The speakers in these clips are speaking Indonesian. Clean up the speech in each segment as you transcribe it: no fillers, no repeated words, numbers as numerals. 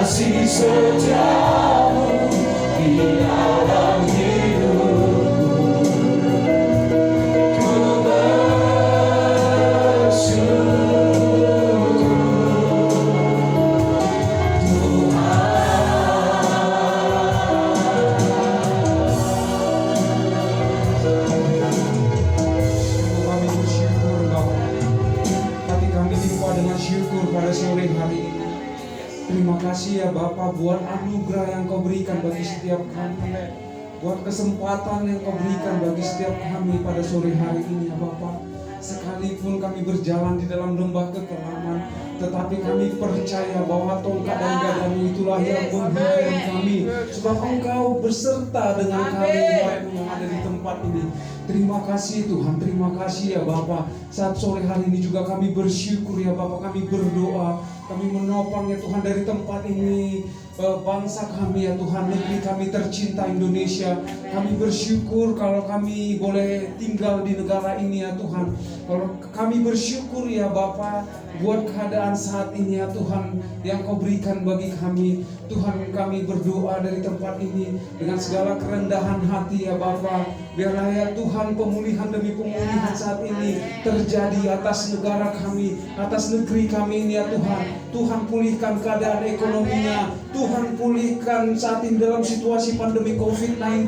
kasih setiamu di dalam hidupku. Ku bersyukur Kami bersyukur Bapa. Hati kami dipenuhi dengan syukur pada sore hari ini. Terima kasih ya Bapa buat anugerah yang Kau berikan bagi setiap kami, buat kesempatan yang Kau berikan bagi setiap kami pada sore hari ini ya Bapa. Sekalipun kami berjalan di dalam lembah kekelaman, tetapi kami percaya bahwa tongkat dan gadamu itulah yang menghimpun kami, sebab Engkau berserta dengan kami yang ada di tempat ini. Terima kasih Tuhan, terima kasih ya Bapa. Saat sore hari ini juga kami bersyukur ya Bapa, kami berdoa, kami menopang ya Tuhan dari tempat ini, bangsa kami ya Tuhan, negeri kami tercinta Indonesia. Kami bersyukur kalau kami boleh tinggal di negara ini ya Tuhan. Kalau kami bersyukur ya Bapa buat keadaan saat ini ya Tuhan yang Kau berikan bagi kami. Tuhan, kami berdoa dari tempat ini dengan segala kerendahan hati ya Bapa. Biarlah ya Tuhan pemulihan demi pemulihan saat ini terjadi atas negara kami, atas negeri kami ini ya Tuhan. Tuhan pulihkan keadaan ekonominya, Tuhan pulihkan saat ini dalam situasi pandemi COVID-19.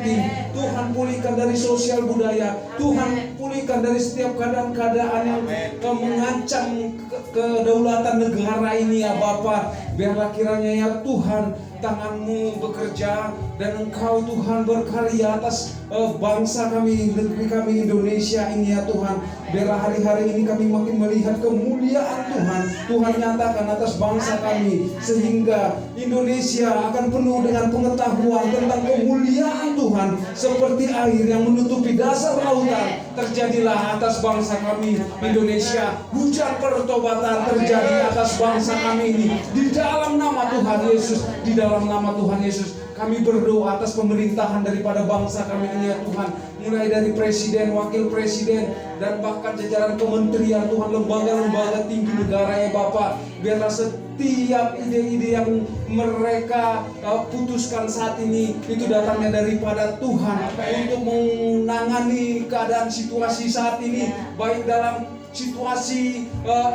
Tuhan pulihkan dari sosial budaya, Tuhan pulihkan dari setiap keadaan-keadaan yang mengancam kedaulatan negara ini ya Bapa. Biarlah kiranya ya Tuhan tangan-Mu bekerja dan Engkau Tuhan berkarya atas bangsa kami, negeri kami Indonesia ini ya Tuhan. Biarlah hari-hari ini kami makin melihat kemuliaan Tuhan. Tuhan nyatakan atas bangsa kami, sehingga Indonesia akan penuh dengan pengetahuan tentang kemuliaan Tuhan, seperti air yang menutupi dasar lautan. Terjadilah atas bangsa kami Indonesia, hujan pertobatan terjadi atas bangsa kami ini. Di dalam nama Tuhan Yesus, di dalam nama Tuhan Yesus, kami berdoa atas pemerintahan daripada bangsa kami ini ya Tuhan. Mulai dari presiden, wakil presiden, dan bahkan jajaran kementerian Tuhan, lembaga-lembaga tinggi negara ya Bapak. Biarlah setiap ide-ide yang mereka putuskan saat ini itu datangnya daripada Tuhan untuk menangani keadaan situasi saat ini, baik dalam situasi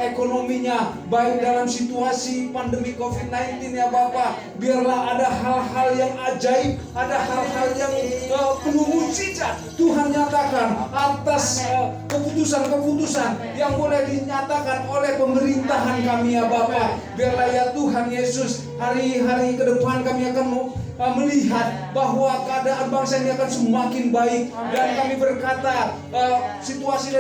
ekonominya, baik dalam situasi pandemi COVID-19 ya Bapak. Biarlah ada hal-hal yang ajaib, ada hal-hal yang penuh mukjizat Tuhan nyatakan atas keputusan-keputusan yang boleh dinyatakan oleh pemerintahan kami ya Bapak. Biarlah ya Tuhan Yesus, hari-hari ke depan kami akan melihat bahwa keadaan bangsa ini akan semakin baik, dan kami berkata situasi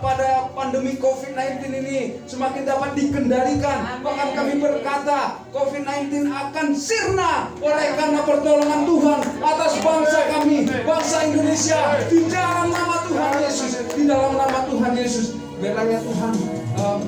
pada pandemi COVID-19 ini semakin dapat dikendalikan. Bahkan kami berkata COVID-19 akan sirna oleh karena pertolongan Tuhan atas bangsa kami, bangsa Indonesia, di dalam nama Tuhan Yesus, di dalam nama Tuhan Yesus. Biarlah ya Tuhan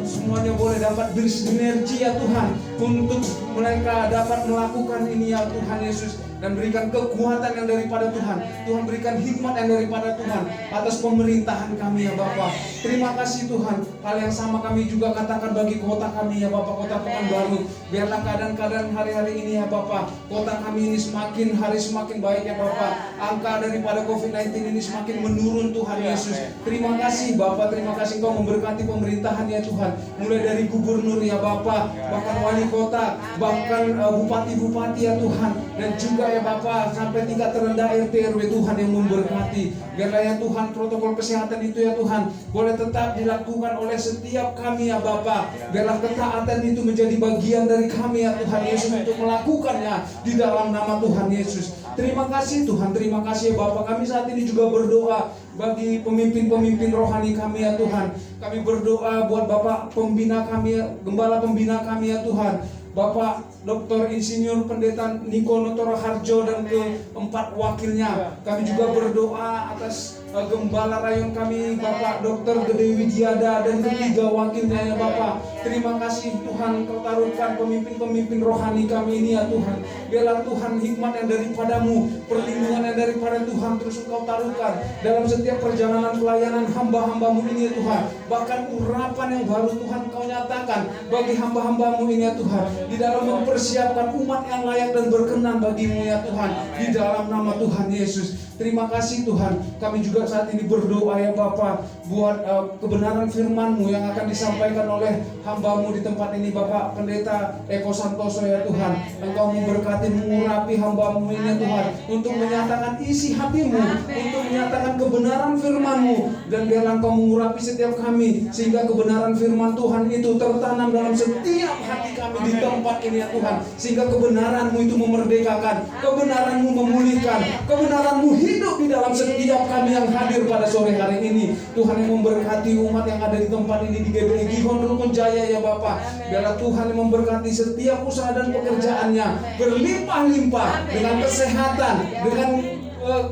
semuanya boleh dapat bersinergi ya Tuhan, untuk mereka dapat melakukan ini ya Tuhan Yesus, dan berikan kekuatan yang daripada Tuhan. Tuhan berikan hikmat yang daripada Tuhan atas pemerintahan kami ya Bapak. Terima kasih Tuhan. Hal yang sama kami juga katakan bagi kota kami ya Bapak, Kota Pekanbaru. Biarlah keadaan-keadaan hari-hari ini ya Bapak, kota kami ini semakin hari semakin baik ya Bapak. Angka daripada COVID-19 ini semakin menurun Tuhan Yesus. Terima kasih Bapak, terima kasih Engkau memberkati pemerintahan ya Tuhan. Mulai dari gubernur ya Bapak, bahkan wali kota, bahkan bupati-bupati ya Tuhan, dan juga ya Bapak sampai tingkat terendah RT RW Tuhan yang memberkati. Biarlah ya Tuhan protokol kesehatan itu ya Tuhan boleh tetap dilakukan oleh setiap kami ya Bapak. Biarlah ketaatan itu menjadi bagian dari kami ya Tuhan Yesus untuk melakukannya di dalam nama Tuhan Yesus. Terima kasih Tuhan, terima kasih ya Bapak. Kami saat ini juga berdoa bagi pemimpin-pemimpin rohani kami ya Tuhan. Kami berdoa buat Bapak pembina kami, gembala pembina kami ya Tuhan, Bapak Dr. Insinyur Pendeta Niko Notoro Harjo dan keempat wakilnya. Kami juga berdoa atas Gembala rayon kami Bapak Dr. Gede Widiada dan ketiga wakilnya ya Bapak. Terima kasih Tuhan, Kau taruhkan pemimpin-pemimpin rohani kami ini ya Tuhan. Biarlah Tuhan hikmat yang daripadamu, perlindungan yang daripada Tuhan terus Engkau taruhkan dalam setiap perjalanan pelayanan hamba-hambamu ini ya Tuhan. Bahkan urapan yang baru Tuhan Kau nyatakan bagi hamba-hambamu ini ya Tuhan, di dalam mempersiapkan umat yang layak dan berkenan bagimu ya Tuhan, di dalam nama Tuhan Yesus. Terima kasih Tuhan. Kami juga saat ini berdoa ya Bapa buat kebenaran firman-Mu yang akan disampaikan oleh hamba-Mu di tempat ini Bapak Pendeta Eko Santoso ya Tuhan. Engkau memberkati, mengurapi hamba-Mu ini ya Tuhan, untuk menyatakan isi hati-Mu, untuk menyatakan kebenaran firman-Mu, dan biarlah Engkau mengurapi setiap kami sehingga kebenaran firman Tuhan itu tertanam dalam setiap hati kami di tempat ini ya Tuhan, sehingga kebenaran-Mu itu memerdekakan, kebenaran-Mu memulihkan, kebenaran-Mu hidup di dalam setiap kami yang hadir pada sore hari ini. Tuhan yang memberkati umat yang ada di tempat ini di GBI Gihon Rukun Jaya ya Bapak. Biarlah Tuhan yang memberkati setiap usaha dan pekerjaannya berlimpah-limpah dengan kesehatan, dengan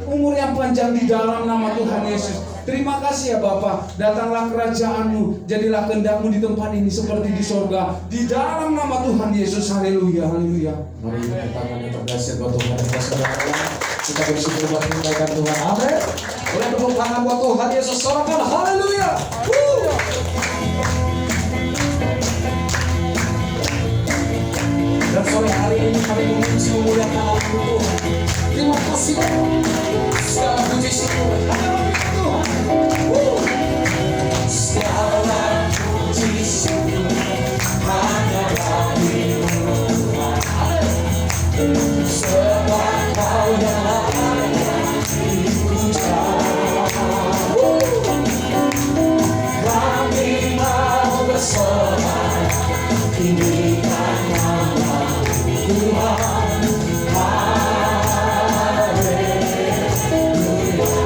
umur yang panjang di dalam nama Tuhan Yesus. Terima kasih ya Bapa. Datanglah kerajaan-Mu, jadilah kehendak-Mu di tempat ini seperti di sorga, di dalam nama Tuhan Yesus. Haleluya, haleluya. Mari kita tangan yang berdasar buat Tuhan. Kita bersyukur buat kebaikan Tuhan. Amin. Boleh tepuk tangan buat Tuhan Yesus. Sorakan haleluya. Dan sore hari ini kami memuji memuliakan nama Tuhan. Terima kasih Bapak. Segala puji syukur hanya Tuhan. Segala puji syukur hanya bagi-Mu Tuhan. Amin. Sebab Kau yang layak dipuja. Kami mau bersorak tinggikan nama Tuhan.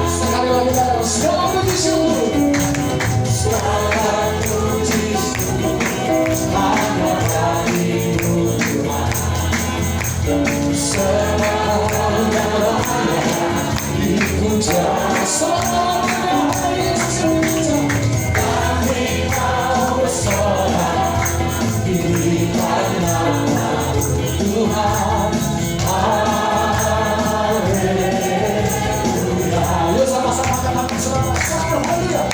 Sekali lagi kata segala puji syukur, segala puji syukur hanya bagi-Mu Tuhan. Sebab Kau yang layak dipuja. Selamanya Yesus kami mau bersorak tinggikan nama Tuhan. Haleluya. Ayo sama-sama katakan sorak haleluya.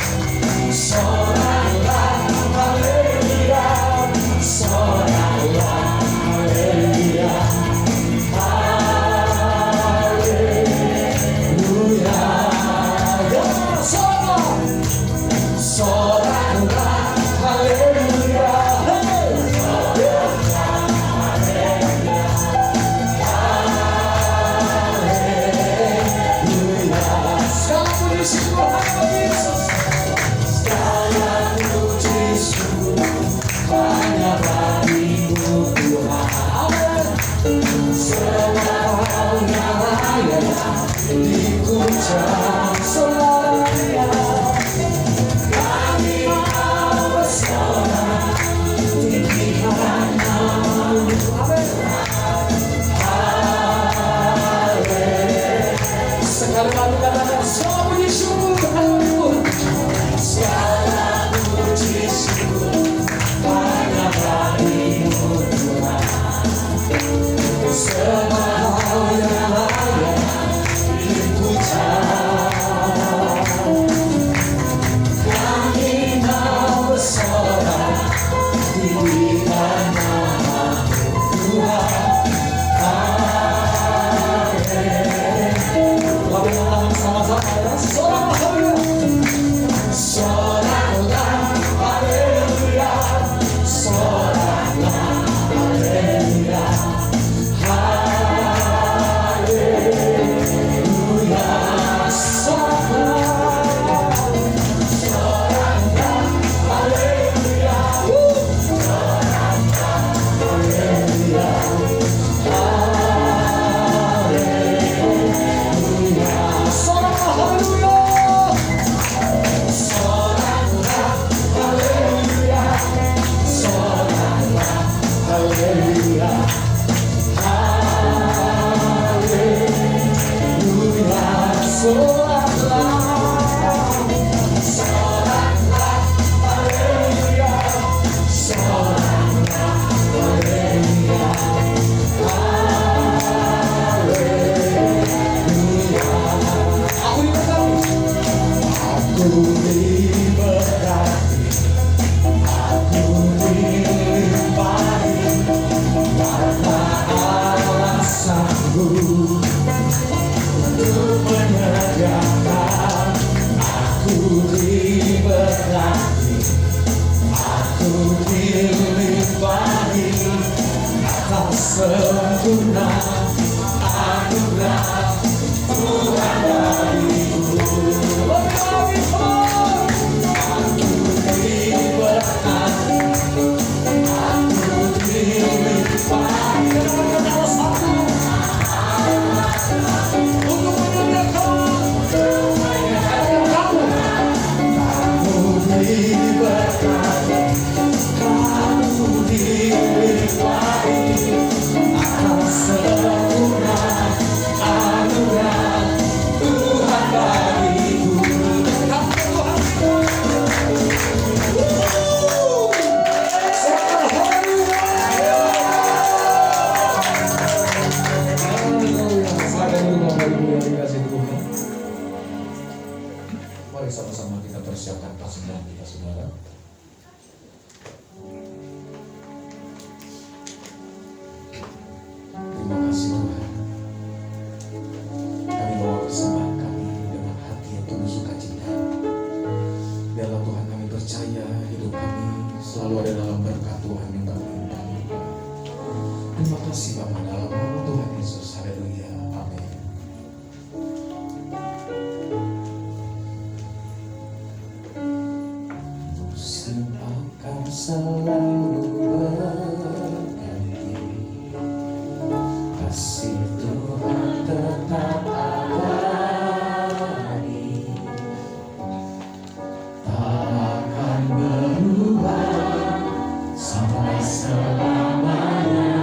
Soraklah haleluya. Soraklah haleluya. Haleluya. Ya sorak. Soraklah haleluya. Sekali lagi katakan segala puji syukur haleluya. Segala puji syukur hanya bagi-Mu Tuhan. Sebab Kau yang layak dipuja. Kami mau bersorak tinggikan nama Tuhan. Sama-sama ya, soraklah haleluya. Soraklah haleluya. Haleluya. Soraklah haleluya. Haleluya. Haleluya. sempurna anugerah Tuhan bagiku. Aku diberikan, aku dilipat dengan satu untuk menyediakan kamu. Kamu diberikan, kamu dilipat atas sempurna anugerah Tuhan bagiku. Mari sama-sama kita persiapkan pasangan kita, saudara. Terima kasih Tuhan. Kami bawa persembahan kami dengan hati yang penuh sukacita. Biarlah Tuhan kami percaya hidup kami selalu ada dalam berkat Tuhan yang tak berlimpah. Terima kasih Bapa, dalam nama Tuhan Yesus. Haleluya. Amin. Musim akan selalu berganti, kasih Tuhan tetap abadi, tak akan berubah sampai selamanya.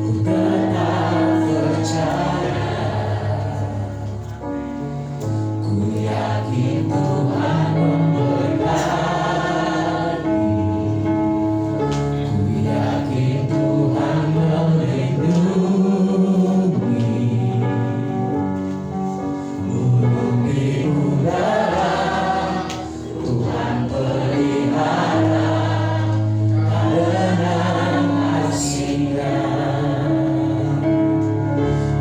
Ku tetap percaya, ku yakin Tuhan memberkati, ku yakin Tuhan melindungi. Burung di udara Tuhan pelihara karena kasih-Nya.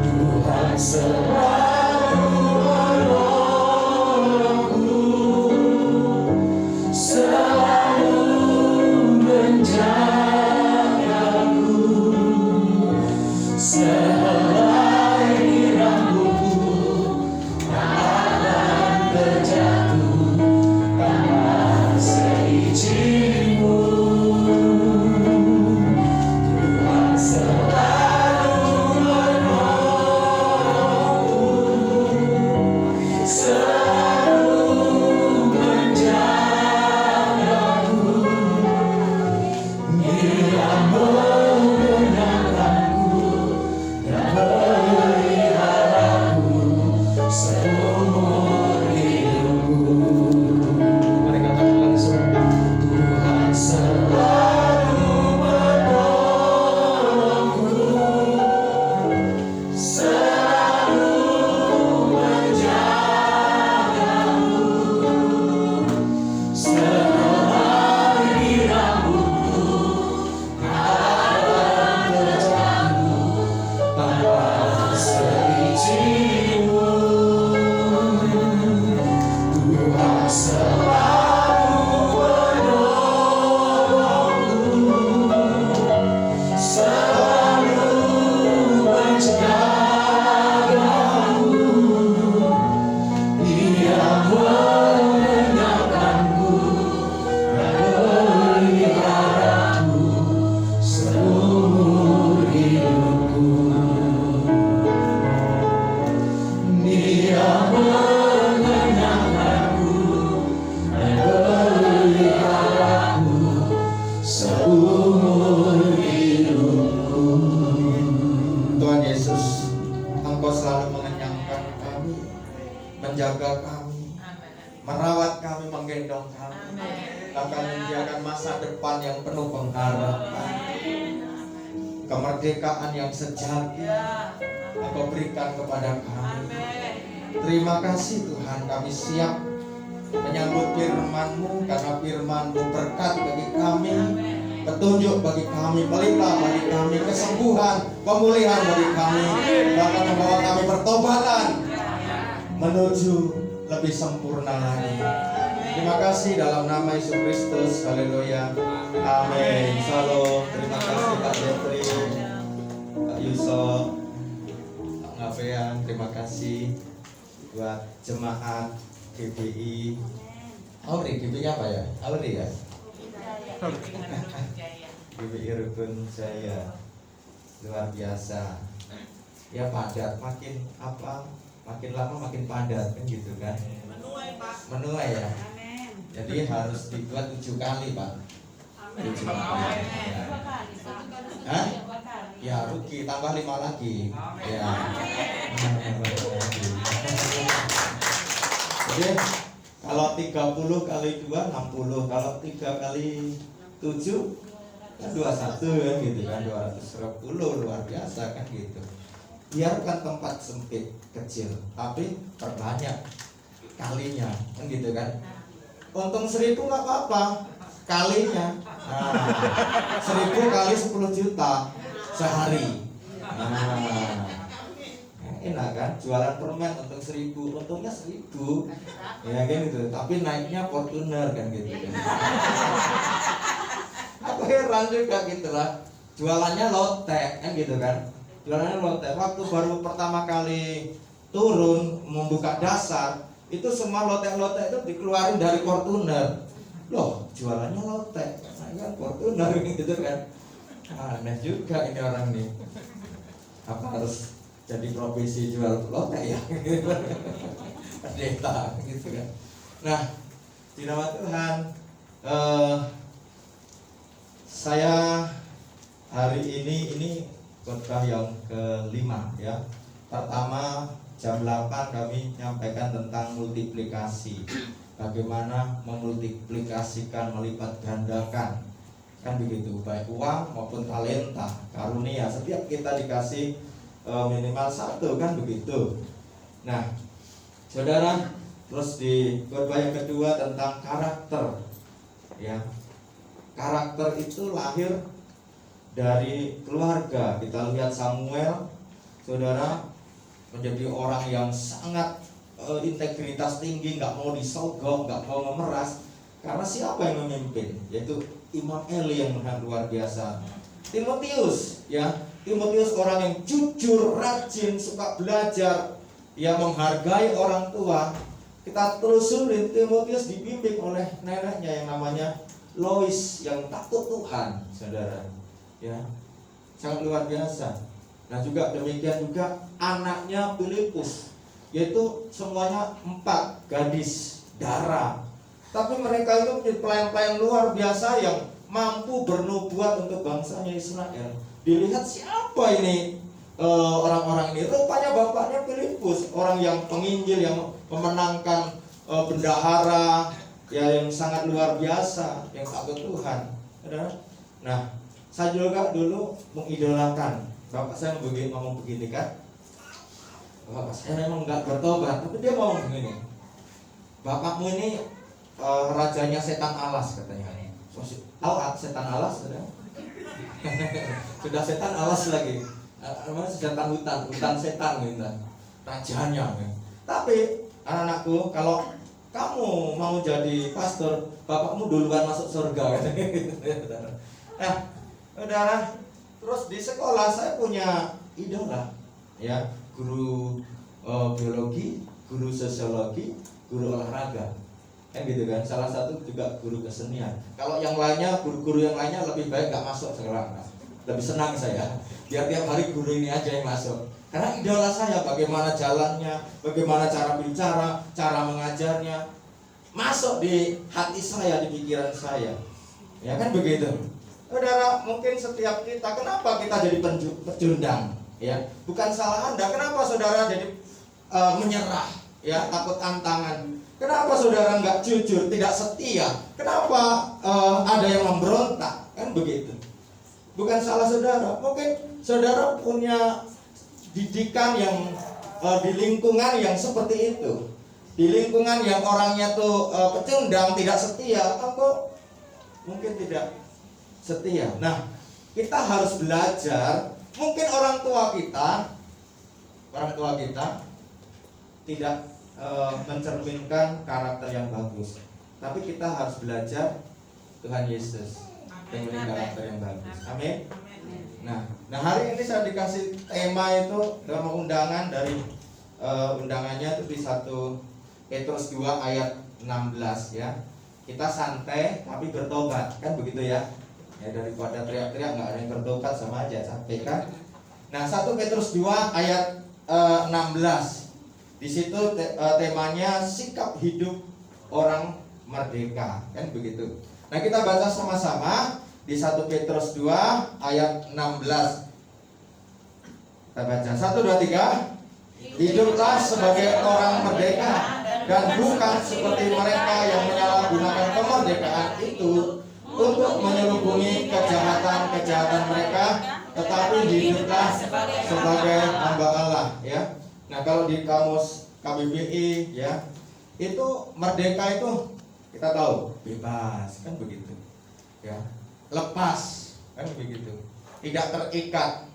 Tuhan selalu menolongku, selalu menjagaku, sehelai rambutku tak akan terjatuh tanpa seizin-Mu. Tuhan selalu menolongku, selalu menjagaku. Dia mengenangkanku dan peliharaku seumur hidupku. Mari katakan langsung, Tuhan selalu menolongku, selalu menjagaku, sehelai rambutku tak akan terjatuh tanpa seizin-Mu. Tuhan selalu menolongku, selalu menjagaku. Dia mengenangkanku dan peliharaku seumur hidupku. Dia mengenangkanku dan peliharaku seumur hidupku. Tuhan Yesus, Engkau selalu mengenyangkan kami, menjaga kami, merawat kami, menggendong kami, akan menyediakan masa depan yang penuh pengharapan, kemerdekaan yang sejati Engkau berikan kepada kami. Terima kasih Tuhan, kami siap menyambut firman-Mu, karena firman-Mu berkat bagi kami, petunjuk bagi kami, pelita bagi kami, kesembuhan, pemulihan bagi kami, bahkan membawa kami pertobatan menuju lebih sempurna lagi. Terima kasih dalam nama Yesus Kristus. Haleluya. Amin. Salam. Terima kasih Pak Jeffrey. kasih buat jemaat GBI. Auri, GBI apa ya? Auri ya? GBI Rukun Jaya. Luar biasa. Ya padat, makin lama makin padat kan gitu kan. Menuai ya. Jadi harus dibuat 7 kali Pak. 7 kali. Hah? Ya rugi, tambah 5 lagi. Ya. Jadi kalau 30 kali 2 60, kalau 3 kali 7 kan 21 kan gitu kan, 210, luar biasa kan gitu. Biarkan tempat sempit kecil, tapi perbanyak kalinya kan gitu kan. Untung 1000 nggak apa-apa, kalinya 1000 kali 10 juta sehari. Enak kan, jualan permen untung 1000, untungnya 1000 ya kan gitu, tapi naiknya Fortuner kan gitu kan. Aku heran juga gitu lah, jualannya lotek kan gitu kan, jualannya lotek. Waktu baru pertama kali turun membuka dasar, itu semua lotek-lotek itu dikeluarin dari Fortuner. Loh, jualannya lotek, kan Fortuner gitu kan. Aneh juga ini orang nih. Apa harus jadi profesi jual lotek ya? Pendeta gitu kan. Nah, di nama Tuhan, saya hari ini khotbah yang kelima ya. Pertama jam 8 kami menyampaikan tentang multiplikasi. Bagaimana memultiplikasikan, melipat gandakan, kan begitu, baik uang maupun talenta, karunia. Setiap kita dikasih minimal 1 kan begitu. Nah, saudara, terus di khotbah yang kedua tentang karakter ya. Karakter itu lahir dari keluarga. Kita lihat Samuel, saudara, menjadi orang yang sangat integritas tinggi, nggak mau disogok, nggak mau memeras. Karena siapa yang memimpin? Yaitu Imam Eli yang luar biasa. Timotius, ya, Timotius orang yang jujur, rajin, suka belajar, ya, menghargai orang tua. Kita telusurin, Timotius dibimbing oleh neneknya yang namanya Lois, yang takut Tuhan, saudara, ya, sangat luar biasa. Nah, juga demikian juga anaknya Filipus, yaitu semuanya 4 gadis dara. Tapi mereka itu menjadi pelayan-pelayan luar biasa yang mampu bernubuat untuk bangsanya Israel. Dilihat siapa ini orang-orang ini, rupanya bapaknya Filipus, orang yang penginjil, yang memenangkan bendahara, ya, yang sangat luar biasa, yang takut Tuhan. Nah, saya juga dulu mengidolakan bapak saya ngomong begini kan. Bapak saya memang nggak bertobat, tapi dia mau begini. Bapakmu ini rajanya setan alas katanya. Tahu setan alas sudah? Sudah setan alas lagi. Setan hutan setan gitu. Rajanya. Tapi anak-anakku, kalau kamu mau jadi pastor, bapakmu duluan masuk surga. Nah, saudara, terus di sekolah saya punya idola, ya, guru biologi, guru sosiologi, guru olahraga, kan gitu kan. Salah satu juga guru kesenian. Kalau yang lainnya, guru-guru yang lainnya lebih baik nggak masuk sekarang. Lebih senang saya, biar tiap hari guru ini aja yang masuk. Karena idola saya, bagaimana jalannya, bagaimana cara bicara, cara mengajarnya, masuk di hati saya, di pikiran saya, ya kan begitu. Saudara, mungkin setiap kita, kenapa kita jadi pecundang? Ya, bukan salah Anda. Kenapa saudara jadi menyerah? Ya, takut tantangan. Kenapa saudara nggak jujur, tidak setia? Kenapa ada yang memberontak? Kan begitu. Bukan salah saudara. Mungkin saudara punya didikan yang di lingkungan yang seperti itu, di lingkungan yang orangnya tuh pecundang, tidak setia, atau mungkin tidak setia. Nah, kita harus belajar. Mungkin orang tua kita tidak mencerminkan karakter yang bagus, tapi kita harus belajar Tuhan Yesus yang memiliki karakter yang bagus. Amin. Nah, hari ini saya dikasih tema itu dalam undangan dari undangannya itu di 1 Petrus 2 ayat 16 ya. Kita santai tapi bertobat, kan begitu ya. Ya daripada teriak-teriak nggak ada yang bertobat sama aja capek kan. Nah 1 Petrus 2 ayat 16. Di situ temanya sikap hidup orang merdeka, kan begitu. Nah kita baca sama-sama di 1 Petrus 2 ayat 16. Kita baca 1, 2, 3. Hiduplah sebagai orang merdeka dan bukan seperti mereka yang menyalahgunakan kemerdekaan itu untuk menyelubungi kejahatan-kejahatan mereka, tetapi hiduplah sebagai hamba Allah ya. Nah kalau di kamus KBBI ya, itu merdeka itu kita tahu bebas, kan begitu ya, lepas, kan begitu, tidak terikat.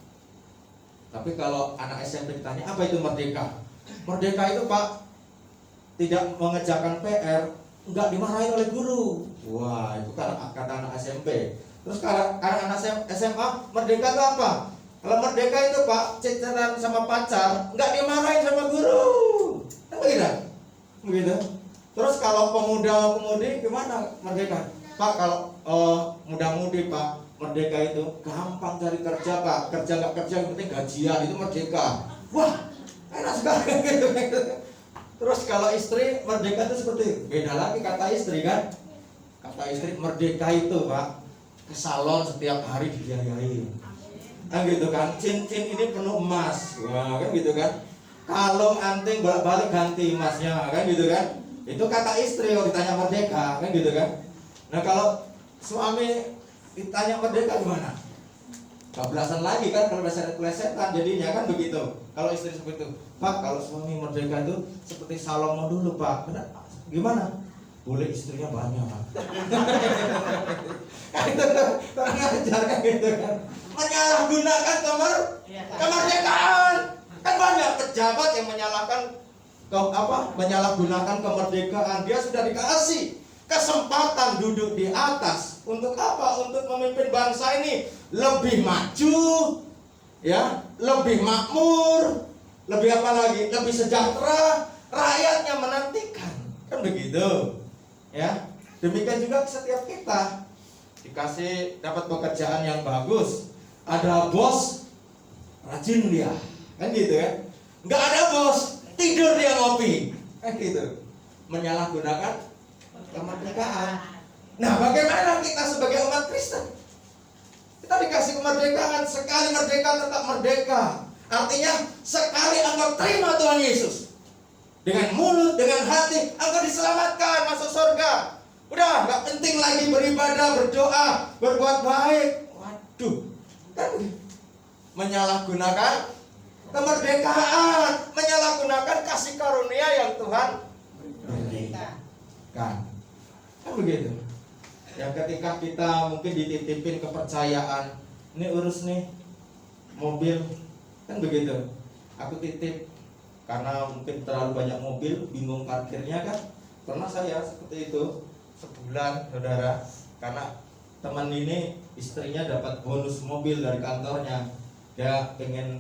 Tapi kalau anak SMP ditanya apa itu merdeka, merdeka itu Pak tidak mengerjakan PR, nggak dimarahin oleh guru. Wah itu kata anak SMP. Terus kalau anak SMA merdeka itu apa? Kalau merdeka itu Pak ceceran sama pacar, nggak dimarahin sama guru. Kan begitu. Terus kalau pemuda-pemudi gimana merdeka? Pak kalau muda-mudi Pak, merdeka itu gampang cari kerja Pak, kerja nggak kerja yang penting gajian, itu merdeka. Wah enak sekali gitu. Terus kalau istri merdeka itu seperti beda lagi kata istri kan. Kata istri merdeka itu Pak ke salon setiap hari dibiayai. Kan gitu kan, cincin ini penuh emas. Wah kan gitu kan. Kalung anting balik ganti emasnya kan gitu kan. Itu kata istri kalau ditanya merdeka kan gitu kan. Nah kalau suami ditanya merdeka gimana? Bablasan lagi kan, kalau plesetan jadinya kan begitu. Kalau istri seperti itu, Pak kalau suami merdeka itu seperti Salomo dulu Pak. Benar? Gimana? Boleh istrinya banyak. Kan itu kurang ajar kan gitu kan. Menyalahgunakan kemerdekaan. Kan banyak pejabat yang menyalahgunakan kemerdekaan. Dia sudah dikasih kesempatan duduk di atas untuk apa? Untuk memimpin bangsa ini lebih maju, ya, lebih makmur, lebih apa lagi? Lebih sejahtera. Rakyatnya menantikan, kan begitu, ya. Demikian juga setiap kita dikasih dapat pekerjaan yang bagus, ada bos rajin dia, kan gitu kan? Nggak ada bos tidur dia ngopi, kan gitu. Menyalahgunakan kemerdekaan. Nah, bagaimana kita sebagai umat Kristen? Kita dikasih kemerdekaan, sekali merdeka tetap merdeka. Artinya sekali engkau terima Tuhan Yesus, dengan mulut, dengan hati, engkau diselamatkan masuk surga. Udah, nggak penting lagi beribadah, berdoa, berbuat baik. Waduh, kan menyalahgunakan kemerdekaan, menyalahgunakan kasih karunia yang Tuhan berikan. Kan begitu. Ya ketika kita mungkin dititipin kepercayaan, ini urus nih mobil, kan begitu. Aku titip karena mungkin terlalu banyak mobil, bingung parkirnya kan. Pernah saya seperti itu sebulan, saudara, karena teman ini istrinya dapat bonus mobil dari kantornya. Dia pengen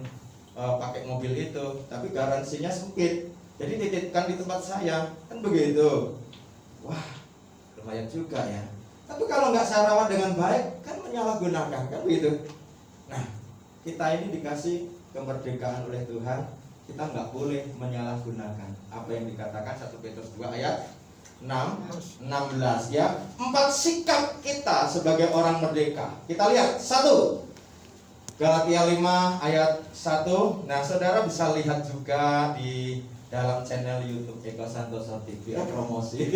pakai mobil itu, tapi garansinya sempit. Jadi titipkan di tempat saya, kan begitu. Wah, lumayan juga ya. Tapi kalau nggak saya rawat dengan baik, kan menyalahgunakan, kan begitu. Nah, kita ini dikasih kemerdekaan oleh Tuhan, kita nggak boleh menyalahgunakan apa yang dikatakan 1 Petrus 2 ayat 16 ya. 4 sikap kita sebagai orang merdeka. Kita lihat 1 Galatia 5 ayat 1. Nah, saudara bisa lihat juga di dalam channel YouTube Eko Santoso TV ya, promosi.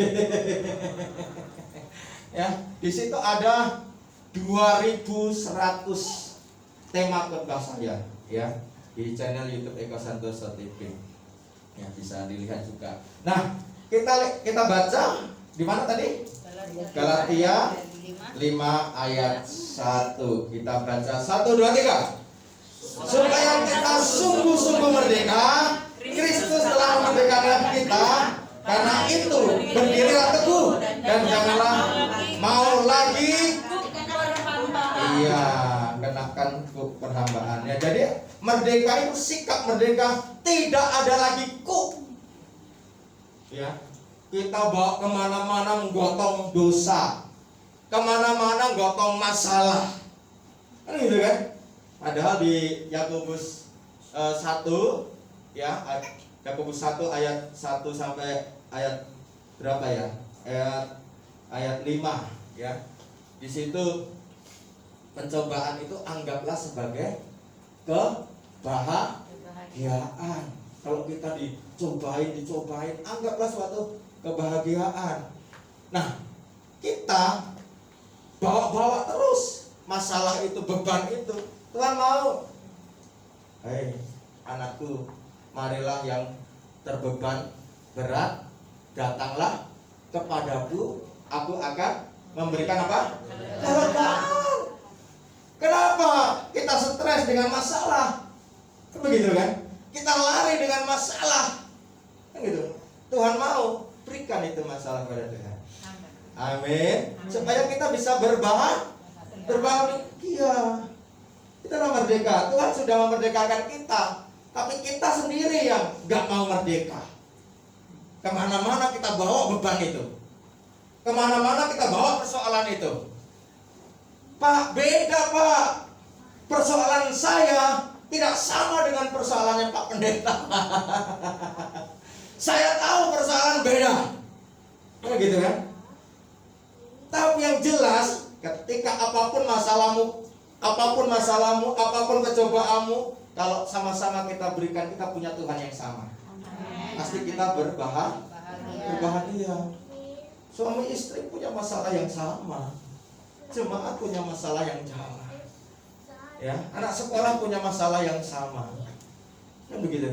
Ya, di situ ada 2100 tema khotbah saya ya di channel YouTube Eko Santoso TV. Ya, bisa dilihat juga. Nah, kita baca di mana tadi? Galatia 5 ayat 1. Kita baca 1 2 3. Supaya kita sungguh-sungguh merdeka, Kristus telah memerdekakan kita. Karena itu berdirilah teguh dan janganlah mau lagi akan perhambaannya. Jadi merdeka itu sikap merdeka, tidak ada lagi ya, kita bawa kemana-mana menggotong dosa, kemana-mana gotong masalah, kan gitu kan? Padahal di Yakobus 1 ya, Yakobus 1 ayat 1 sampai ayat berapa ya? Ayat 5 ya. Di situ pencobaan itu anggaplah sebagai kebahagiaan. Kalau kita dicobain, anggaplah suatu kebahagiaan. Nah, kita bawa-bawa terus masalah itu, beban itu. Tuhan mau, hei anakku, marilah yang terbeban berat, datanglah kepadaku, aku akan memberikan apa? Kelegaan. Kenapa kita stres dengan masalah? Begitu kan? Kita lari dengan masalah, kan gitu. Tuhan mau berikan itu masalah kepada Tuhan. Amin. Supaya kita bisa berbahagia. Kita merdeka. Tuhan sudah memerdekakan kita, tapi kita sendiri yang gak mau merdeka. Kemana-mana kita bawa beban itu, kemana-mana kita bawa persoalan itu. Pak, beda Pak, persoalan saya tidak sama dengan persoalannya Pak Pendeta. Saya tahu persoalan beda, gitu kan? Tapi yang jelas, ketika apapun masalahmu, apapun kecobaanmu, kalau sama-sama kita berikan, kita punya Tuhan yang sama. Pasti kita berbahagia. Suami istri punya masalah yang sama, jemaat punya masalah yang sama, ya, anak sekolah punya masalah yang sama, kan begitu.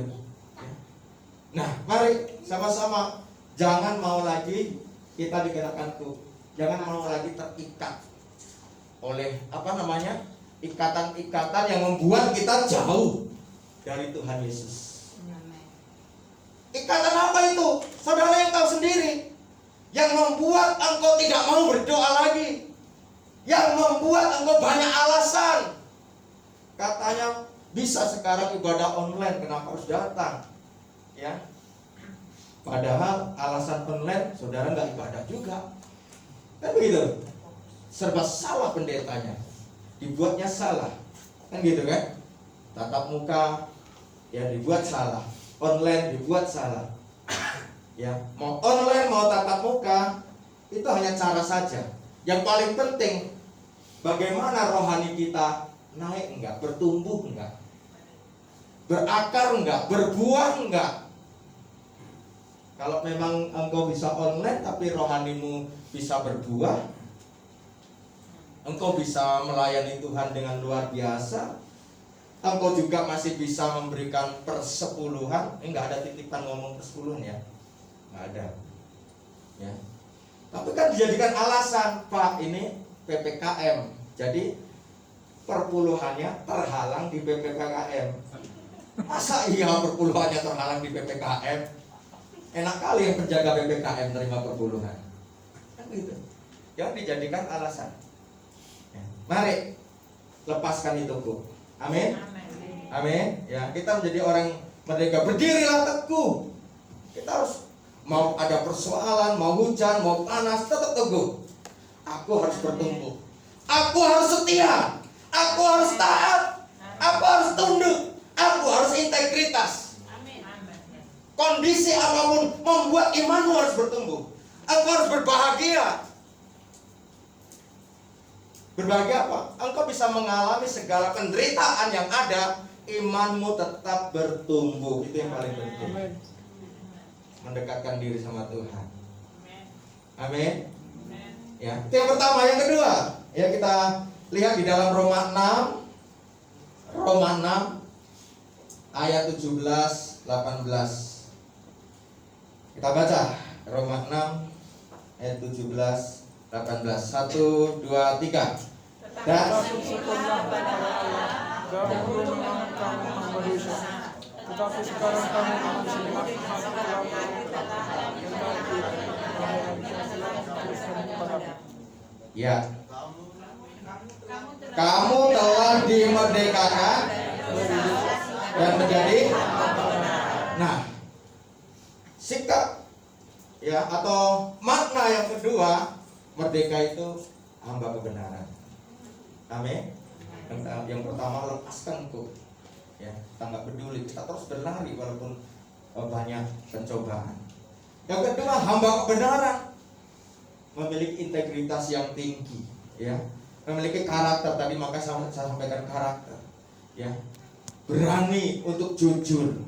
Nah, mari sama-sama jangan mau lagi kita dikenakan jangan mau lagi terikat oleh ikatan-ikatan yang membuat kita jauh dari Tuhan Yesus. Ikatan apa itu? Saudara yang tahu sendiri, yang membuat engkau tidak mau berdoa lagi, yang membuat engkau banyak alasan. Katanya bisa sekarang ibadah online, kenapa harus datang? Ya, padahal alasan online saudara nggak ibadah juga, kan begitu. Serba salah pendetanya, dibuatnya salah, kan gitu kan? Tatap muka ya dibuat salah, online dibuat salah. Ya, mau online mau tatap muka itu hanya cara saja. Yang paling penting bagaimana rohani kita naik enggak, bertumbuh enggak, berakar enggak, berbuah enggak. Kalau memang engkau bisa online tapi rohanimu bisa berbuah, engkau bisa melayani Tuhan dengan luar biasa, engkau juga masih bisa memberikan persepuluhan. Enggak ada titipan ngomong persepuluhan ya, enggak ada ya. Tapi kan dijadikan alasan, Pak, ini PPKM, jadi perpuluhannya terhalang di PPKM. Masa iya perpuluhannya terhalang di PPKM? Enak kali yang penjaga PPKM terima perpuluhan, kan gitu. Jangan dijadikan alasan ya. Mari lepaskan itu, Bu. Amin. Amin. Ya, kita menjadi orang merdeka. Berdirilah teguh. Kita harus, mau ada persoalan, mau hujan, mau panas, tetap teguh. Aku harus bertumbuh. Aku harus setia. Aku harus taat. Aku harus tunduk. Aku harus integritas. Kondisi apapun membuat imanmu harus bertumbuh. Engkau harus berbahagia. Berbahagia apa? Engkau bisa mengalami segala penderitaan yang ada, imanmu tetap bertumbuh. Itu yang paling penting. Mendekatkan diri sama Tuhan. Amin. Ya, itu yang pertama. Yang kedua, ya kita lihat di dalam Roma 6 ayat 17-18. Kita baca Roma 6 ayat 17-18. 1, 2, 3. Dan dahulu memang kamu hamba dosa, tetapi sekarang kamu manusia ya, kamu telah dimerdekakan dan menjadi. Nah, sikap ya atau makna yang kedua, merdeka itu hamba kebenaran. Amin. Yang pertama, lepaskanku. Ya, kita nggak peduli, kita terus berlari walaupun banyak pencobaan. Yang kedua, hamba kebenaran, memiliki integritas yang tinggi, ya, memiliki karakter. Tadi maka saya sampaikan karakter, ya, berani untuk jujur,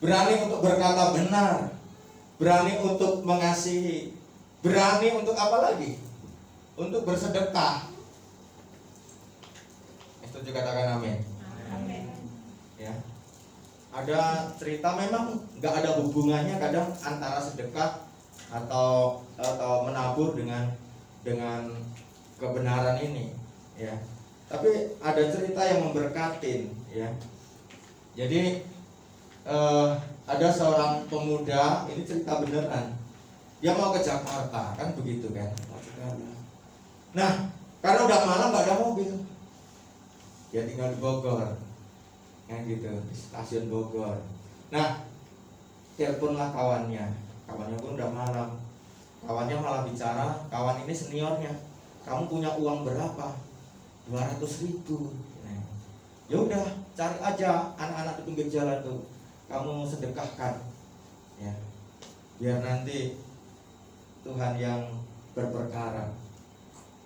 berani untuk berkata benar, berani untuk mengasihi, berani untuk apa lagi? Untuk bersedekah. Itu juga katakan amin. Ya, ada cerita, memang nggak ada hubungannya kadang antara sedekah atau menabur dengan kebenaran ini, ya. Tapi ada cerita yang memberkatin, ya. Jadi ada seorang pemuda, ini cerita beneran. Dia mau ke Jakarta, kan begitu kan? Nah, karena udah malam nggak ada mobil, dia tinggal di Bogor. Yang gitu, di stasiun Bogor. Nah, teleponlah kawannya pun udah malam. Kawannya malah bicara, kawan ini seniornya, kamu punya uang berapa? 200.000. Nah, ya udah, cari aja anak-anak di pinggir jalan tuh, kamu sedekahkan, ya, biar nanti Tuhan yang berperkara.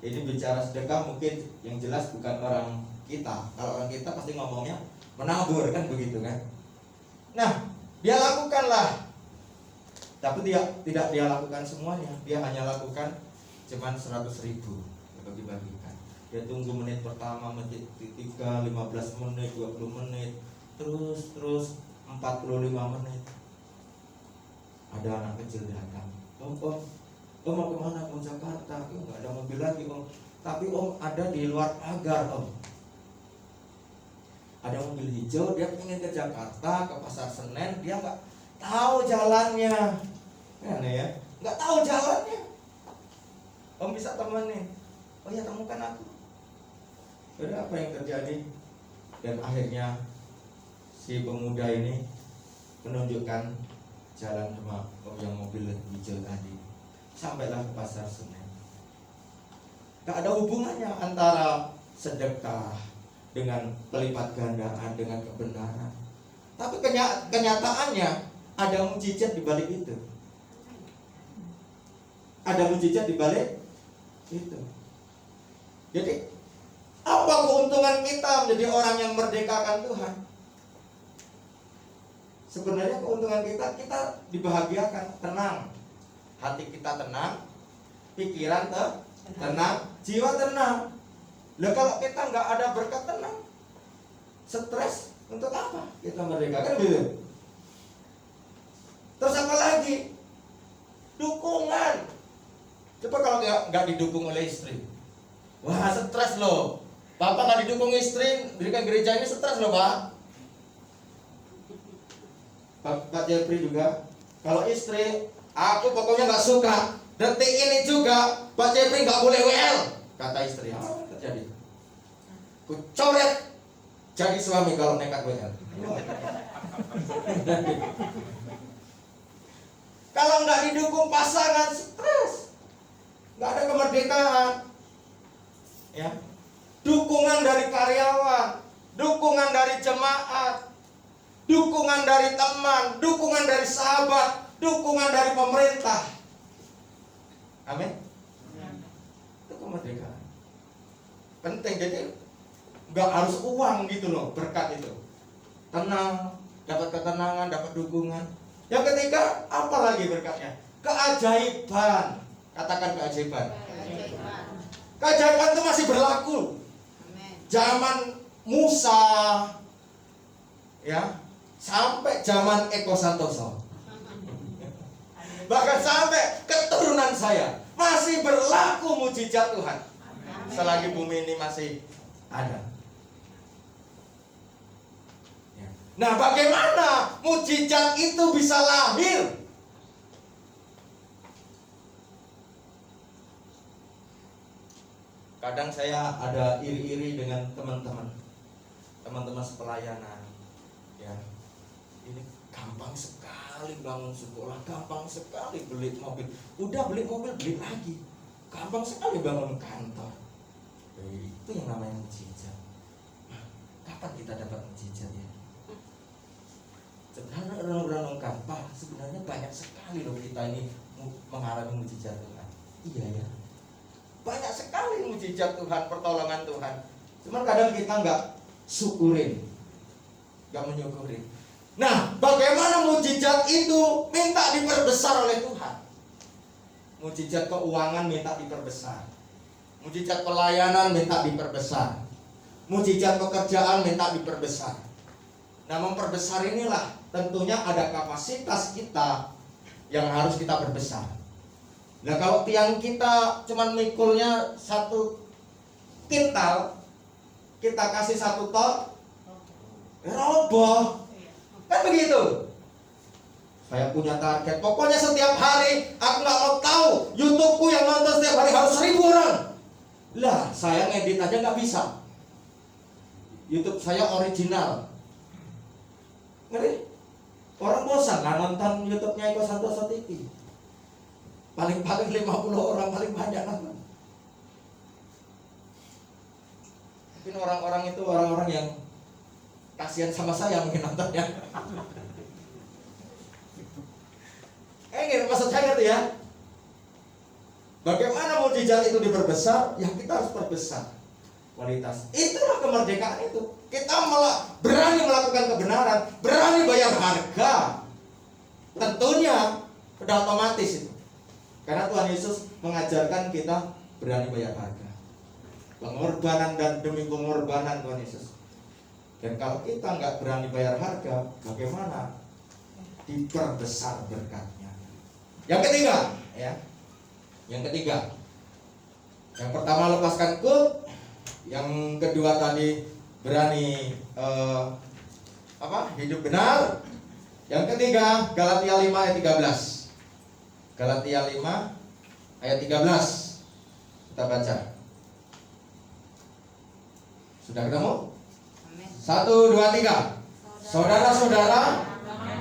Ini bicara sedekah mungkin yang jelas bukan orang kita. Kalau orang kita pasti ngomongnya menabur, kan begitu kan. Nah, dia lakukanlah, tapi dia tidak dia lakukan semuanya. Dia hanya lakukan cuman 100.000 bagi-bagikan. Dia tunggu menit pertama, menit ketiga, 15 menit, 20 menit, terus 45 menit. Ada anak kecil datang, om mau kemana? Mau Jakarta. Nggak ada mobil lagi om, tapi om ada di luar pagar om. Ada mobil hijau, dia ingin ke Jakarta, ke Pasar Senen, dia nggak tahu jalannya, aneh ya, nggak tahu jalannya. Om bisa temenin? Oh ya, temukan aku. Udah, apa yang terjadi? Dan akhirnya si pemuda ini menunjukkan jalan sama om yang mobil hijau tadi. Sampailah ke Pasar Senen. Gak ada hubungannya antara sedekah dengan pelipat gandaan, dengan kebenaran. Tapi kenyataannya ada mujizat di balik itu. Ada mujizat di balik itu. Jadi apa keuntungan kita menjadi orang yang merdekakan Tuhan? Sebenarnya keuntungan kita dibahagiakan, tenang. Hati kita tenang, pikiran tenang, jiwa tenang. Lah kalau kita nggak ada berkat tenang, stres, untuk apa kita merdeka, kan gitu. Terus apa lagi? Dukungan. Coba kalau nggak didukung oleh istri, wah stres loh. Bapak nggak didukung istri, berikan gereja ini stres loh Pak Jeffrey juga. Kalau istri, aku pokoknya nggak suka. Detik ini juga Pak Jeffrey nggak boleh WL, kata istri. Apa terjadi? Ku coret jadi suami kalau nekat WL. Kalau nggak didukung pasangan, stres, nggak ada kemerdekaan. Ya, dukungan dari karyawan, dukungan dari jemaat, dukungan dari teman, dukungan dari sahabat, dukungan dari pemerintah. Amin. Itu kemerdekaan. Penting, jadi nggak harus uang gitu loh, berkat itu. Tenang, dapat ketenangan, dapat dukungan. Yang ketiga, apa lagi berkatnya? Keajaiban. Katakan keajaiban. Keajaiban itu masih berlaku. Zaman Musa, ya, sampai zaman Eko Santoso, bahkan sampai keturunan saya masih berlaku mujizat Tuhan. Selagi bumi ini masih ada. Nah, bagaimana mujizat itu bisa lahir? Kadang saya ada iri-iri dengan teman-teman sepelayanan, ya. Ini gampang sekali bangun sekolah, gampang sekali beli mobil. Udah beli mobil, beli lagi. Gampang sekali bangun kantor. Itu yang namanya mujizat. Nah, kapan kita dapat mujizat ya? Sebenarnya orang-orang gampang, sebenarnya banyak sekali loh kita ini mengalami mujizat Tuhan. Iya ya. Banyak sekali mujizat Tuhan, pertolongan Tuhan. Cuman kadang kita nggak syukurin, nggak menyukurin. Nah, bagaimana mujizat itu minta diperbesar oleh Tuhan? Mujizat keuangan minta diperbesar, mujizat pelayanan minta diperbesar, mujizat pekerjaan minta diperbesar. Nah, memperbesar inilah tentunya ada kapasitas kita yang harus kita perbesar. Nah, kalau tiang kita cuman mikulnya 1 kintal, kita kasih 1 ton, roboh. Kan begitu. Saya punya target, pokoknya setiap hari aku nggak mau tahu YouTubeku yang nonton setiap hari harus 1000 orang. Lah, saya ngedit aja nggak bisa. YouTube saya original. Ngerti? Orang bosan lah nonton YouTube-nya Eko Santoso TV. Paling-paling 50 orang paling banyak nonton. Mungkin orang-orang itu orang-orang yang kasihan sama saya mungkin nontonnya. Maksud saya ngerti ya? Bagaimana mujizat itu diperbesar? Ya kita harus perbesar kualitas. Itulah kemerdekaan itu. Kita berani melakukan kebenaran, berani bayar harga. Tentunya udah otomatis itu. Karena Tuhan Yesus mengajarkan kita berani bayar harga. Pengorbanan dan demi pengorbanan Tuhan Yesus. Dan kalau kita nggak berani bayar harga, bagaimana diperbesar berkatnya? Yang ketiga, ya. Yang ketiga. Yang pertama lepaskan kut. Yang kedua tadi berani hidup benar. Yang ketiga Galatia 5 ayat 13. Galatia 5 ayat 13. Kita baca. Sudah ketemu? 1, 2, 3. Saudara-saudara,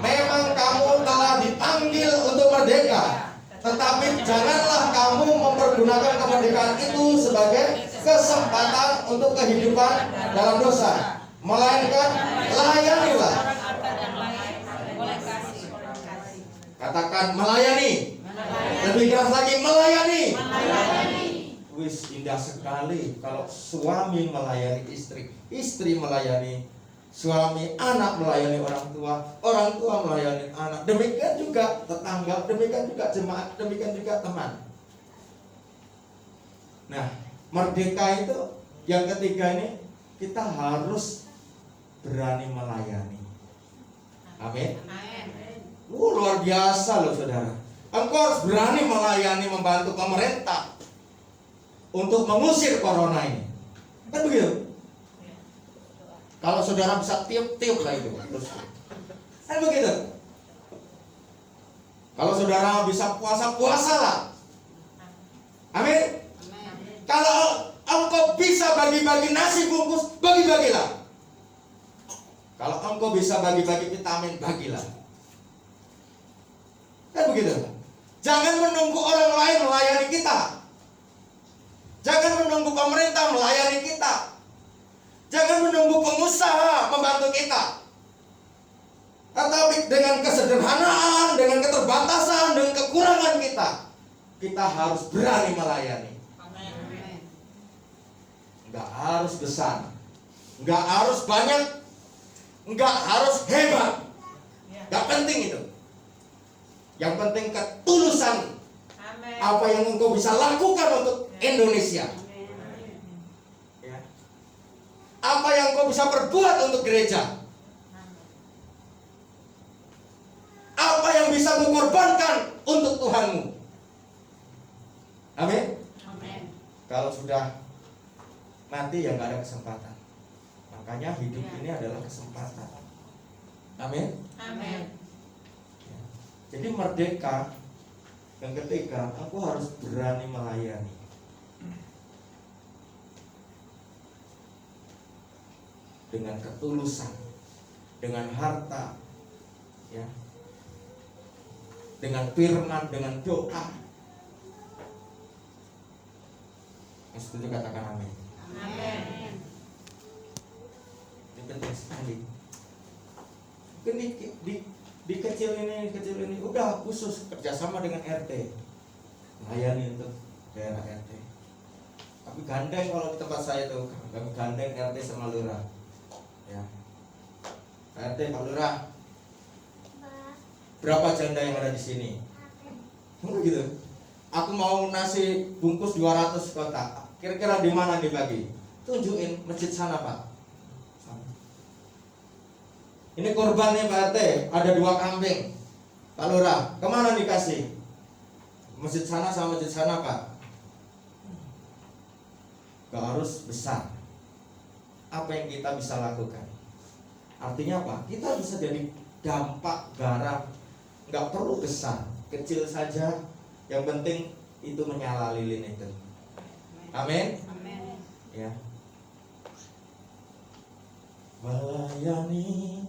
memang kamu telah dipanggil untuk merdeka, tetapi janganlah kamu mempergunakan kemerdekaan itu sebagai kesempatan untuk kehidupan dalam dosa, melainkan layanilah. Katakan melayani. Lebih keras lagi, melayani. Wis indah sekali kalau suami melayani istri, istri melayani suami, anak melayani orang tua melayani anak. Demikian juga tetangga, demikian juga jemaat, demikian juga teman. Nah, merdeka itu yang ketiga ini kita harus berani melayani. Amin. Luar biasa loh saudara. Engkau harus berani melayani, membantu pemerintah untuk mengusir corona ini. Kan begitu? Kalau saudara bisa tiup-tiup lah itu. Kan begitu? Kalau saudara bisa puasa lah. Amin. Kalau engkau bisa bagi-bagi nasi bungkus, bagi-bagilah. Kalau engkau bisa bagi-bagi vitamin, bagilah. Kan begitu? Jangan menunggu orang lain melayani kita. Jangan menunggu pemerintah melayani kita. Jangan menunggu pengusaha membantu kita. Tetapi dengan kesederhanaan, dengan keterbatasan, dengan kekurangan kita harus berani melayani. Enggak harus besar, enggak harus banyak, enggak harus hebat. Enggak penting itu. Yang penting ketulusan. Apa yang engkau bisa lakukan untuk Indonesia. Ya. Apa yang engkau bisa perbuat untuk gereja. Apa yang bisa engkau korbankan untuk Tuhanmu. Amin. Kalau sudah mati ya nggak ada kesempatan. Makanya hidup ini adalah kesempatan. Amin. Jadi merdeka yang ketiga, aku harus berani melayani. dengan ketulusan, dengan harta, ya, dengan firman, dengan doa. Yang setuju katakan amin. Amin. Ini penting sekali. Di kecil ini udah khusus kerjasama dengan RT, melayani untuk daerah RT. Tapi gandeng kalau di tempat saya tuh, kami gandeng RT sama lurah. Ya, RT Pak Lurah, berapa janda yang ada di sini? Gitu. Aku mau nasi bungkus 200 kotak. Kira-kira di mana dibagi? Tunjukin masjid sana, Pak. Ini korban nih Pak RT, ada 2 kambing. Pak Lurah, kemana dikasih? Masjid sana sama masjid sana, Pak. Gak harus besar. Apa yang kita bisa lakukan? Artinya apa? Kita bisa jadi dampak garam. Gak perlu besar, kecil saja. Yang penting itu menyala lilin itu. Amin. Amin. Ya. Melayani,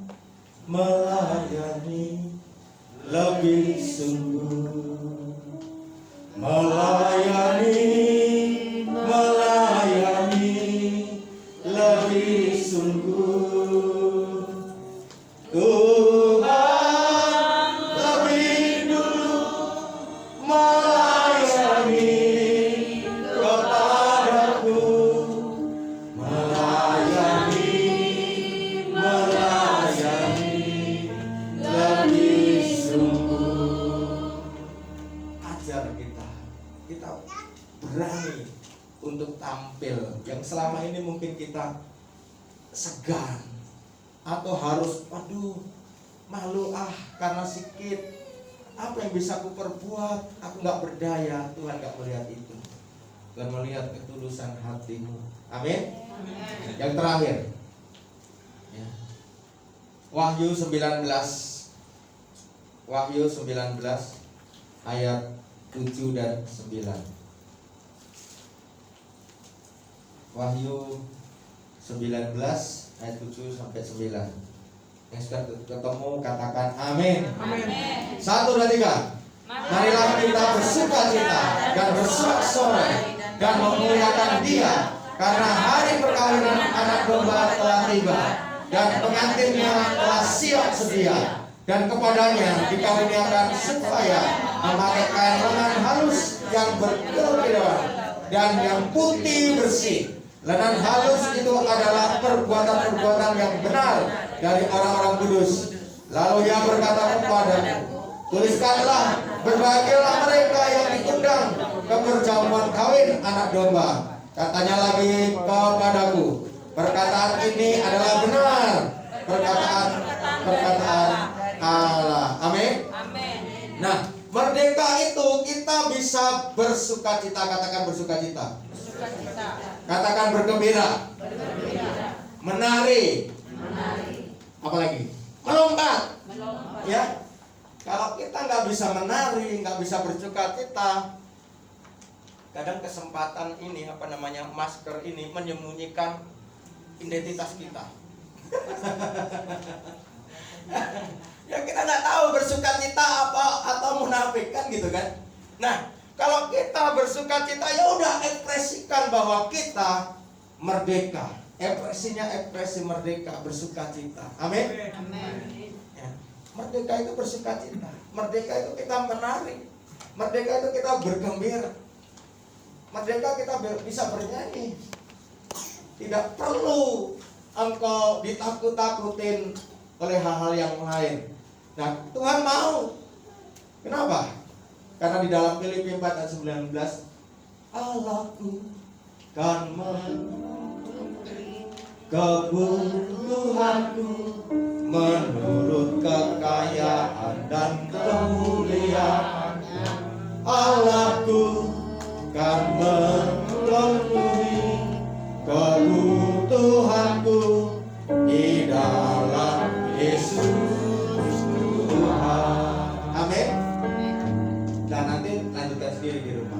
melayani lebih sungguh. Melayani, melayani lebih sungguh. Tuhan lebih dulu melayani kepadaku. Melayani, melayani lebih sungguh. Ajar kita berani untuk tampil yang selama ini mungkin kita segan atau harus malu karena sikit, apa yang bisa aku perbuat, aku nggak berdaya. Tuhan nggak melihat itu, Tuhan melihat ketulusan hatimu. Amin. Yang terakhir, ya. Wahyu 19 ayat 7 dan 9. Wahyu 19 ayat 7 sampai 9. Yang sudah ketemu katakan amin. Amin. 1, 2, 3. Marilah kita bersukacita dan bersorak-sorai dan memuliakan Dia, karena hari perkawinan anak domba telah tiba dan pengantinnya telah siap sedia, dan kepadanya dikaruniakan supaya memakai kain lengan halus yang berkilau-kilauan dan yang putih bersih. Lenan halus itu adalah perbuatan-perbuatan yang benar dari orang-orang kudus. Lalu Ia berkata kepadaku, tuliskanlah, berbahagialah mereka yang diundang ke perjamuan kawin anak domba. Katanya lagi kepadaku, perkataan ini adalah benar, perkataan Allah. Amin. Nah, merdeka itu kita bisa bersukacita. Katakan bersukacita. Katakan bergembira. Menari. Apalagi? Melompat. Ya. Kalau kita nggak bisa menari, nggak bisa bersukacita, kadang kesempatan ini masker ini menyembunyikan identitas kita. Ya kita nggak tahu bersukacita apa atau munafik kan gitu kan. Nah, kalau kita bersukacita ya udah ekspresikan bahwa kita merdeka. Ekspresinya ekspresi merdeka, bersukacita. Amin. Ya. Merdeka itu bersukacita. Merdeka itu kita menari. Merdeka itu kita bergembira. Merdeka kita bisa bernyanyi. Tidak perlu engkau ditakut-takutin oleh hal-hal yang lain. Nah, Tuhan mau. Kenapa? Karena di dalam Filipi 4 ayat 19, Allahku kan memenuhi kebutuhanku menurut kekayaan dan kemuliaan-Nya. Allahku kan memenuhi kebutuhanku di dalam Yesus Tuhan. Amin. Dan nanti lanjutkan sendiri di rumah.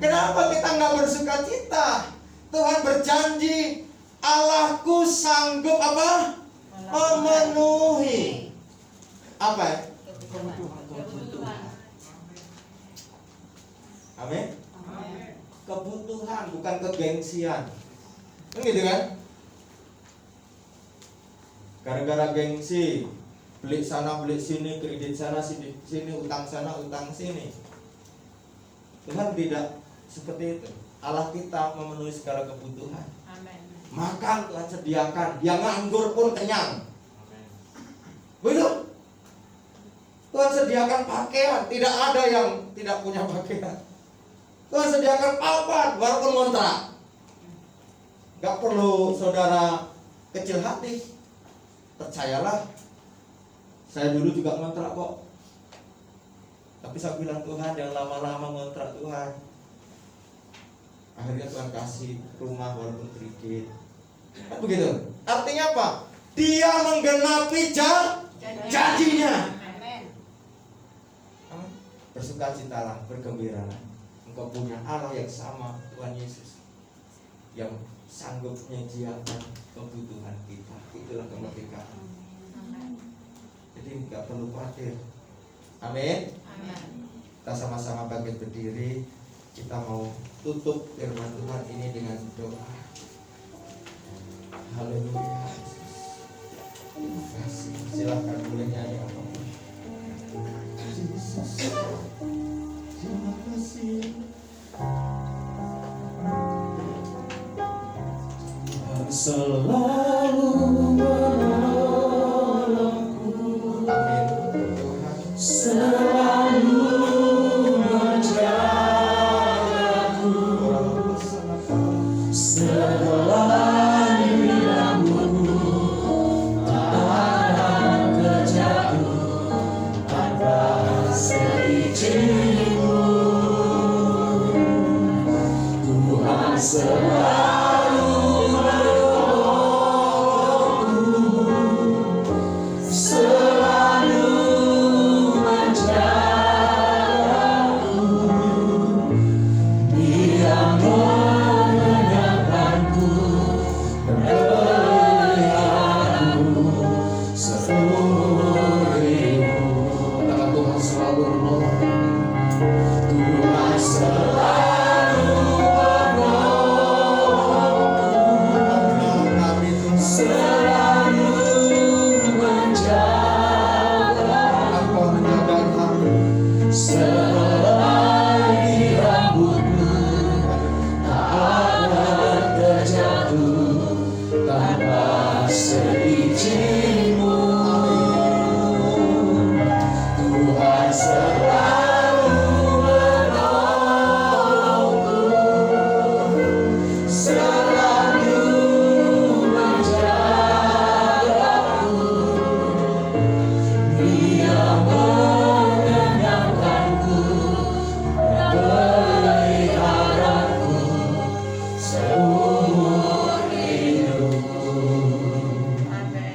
Kenapa kita nggak bersukacita? Tuhan berjanji Allahku sanggup apa? Memenuhi apa ya? Kebutuhan. Amin. Kebutuhan, bukan kegengsian. Kan gitu kan? Gara-gara gengsi, beli sana beli sini, kredit sana sini, utang sana utang sini. Tuhan tidak seperti itu. Allah kita memenuhi segala kebutuhan. Amin. Makan Tuhan sediakan, yang nganggur pun kenyang. Begitu. Tuhan sediakan pakaian, tidak ada yang tidak punya pakaian. Tuhan sediakan papan, walaupun ngontrak. Gak perlu saudara kecil hati. Percayalah, saya dulu juga ngontrak kok. Tapi saya bilang Tuhan, jangan lama-lama ngontrak Tuhan. Akhirnya Tuhan kasih rumah walaupun kredit. Kan begitu. Artinya apa? Dia menggenapi janjinya. Amin. Bersukacitalah, bergembiralah. Engkau punya Allah yang sama, Tuhan Yesus, yang sanggup menyediakan kebutuhan kita. Itulah kemerdekaan. Jadi nggak perlu khawatir. Amin. Kita sama-sama bangkit berdiri. Kita mau tutup firman Tuhan ini dengan doa. Haleluya. Terima kasih. Silakan boleh nyanyi apapun. Yesus. Terima kasih. Tuhan selalu menolongku, Amin. Tuhan selalu menjagaku, setelah dirimu tanpa kejatuh, tanpa seizinku. Tuhan selalu menolongku, selalu menjagaku. Dia mengenyangkanku, memeliharaku seumur hidup. Katakan Tuhan selalu menolongku. Tuhan selalu kami Tuhan selalu menjaga, Engkau menjaga kami. selagi rambutmu tak akan terjatuh tanpa seizinku. Tuhan selalu menolongku, selalu menjagaku. Dia mengenyangkanku, memeliharaku seumur hidupku.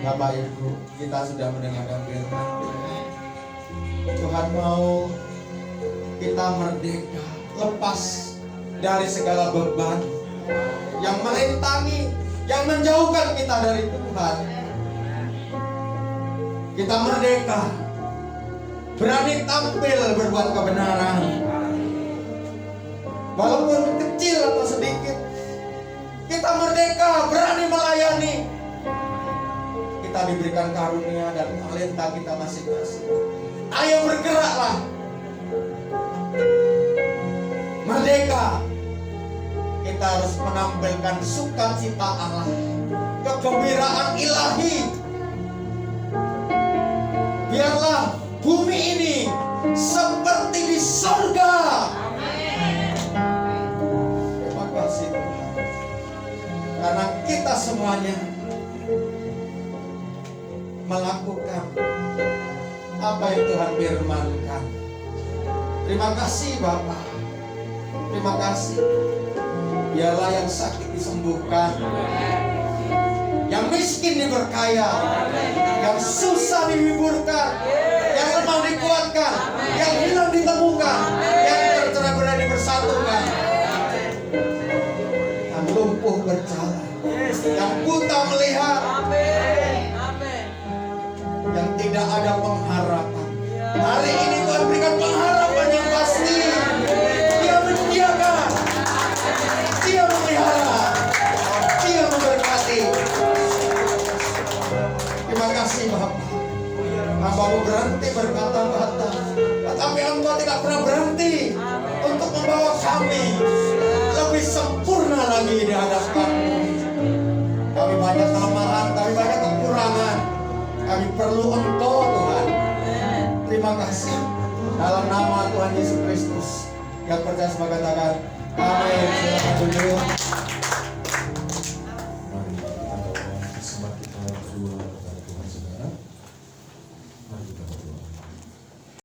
Bapak Ibu, kita sudah mendengarkan firman Tuhan. Tuhan mau kita merdeka, lepas dari segala beban yang merintangi, yang menjauhkan kita dari Tuhan. Kita merdeka, berani tampil berbuat kebenaran, walaupun kecil atau sedikit. Kita merdeka, berani melayani. Kita diberikan karunia dan talenta kita masing-masing. Ayo bergeraklah. Merdeka. Kita harus menampilkan sukacita Allah, kegembiraan ilahi. Biarlah bumi ini seperti di surga. Terima kasih Tuhan, karena kita semuanya melakukan apa yang Tuhan firmankan. Terima kasih Bapa. Terima kasih. Biarlah yang sakit disembuhkan, yang miskin diberkaya, yang susah dihiburkan, yang lemah dikuatkan, yang hilang ditemukan, yang tercerai-berai dipersatukan, yang lumpuh berjalan, yang buta melihat, Amin. Amin. yang tidak ada pengharapan. Hari ini Tuhan berikan pengharapan yang pasti. Dia menyediakan, Dia memelihara, Dia memberkati. Terima kasih Bapak. Hamba-Mu berhenti berkata-kata, tetapi Engkau tidak pernah berhenti untuk membawa kami lebih sempurna lagi di hadapan-Mu. Kami banyak kelemahan, kami banyak kekurangan. Kami perlu Engkau Tuhan. Terima kasih. Dalam nama Tuhan Yesus Kristus yang percaya sebagai katakan amin. Silakan duduk.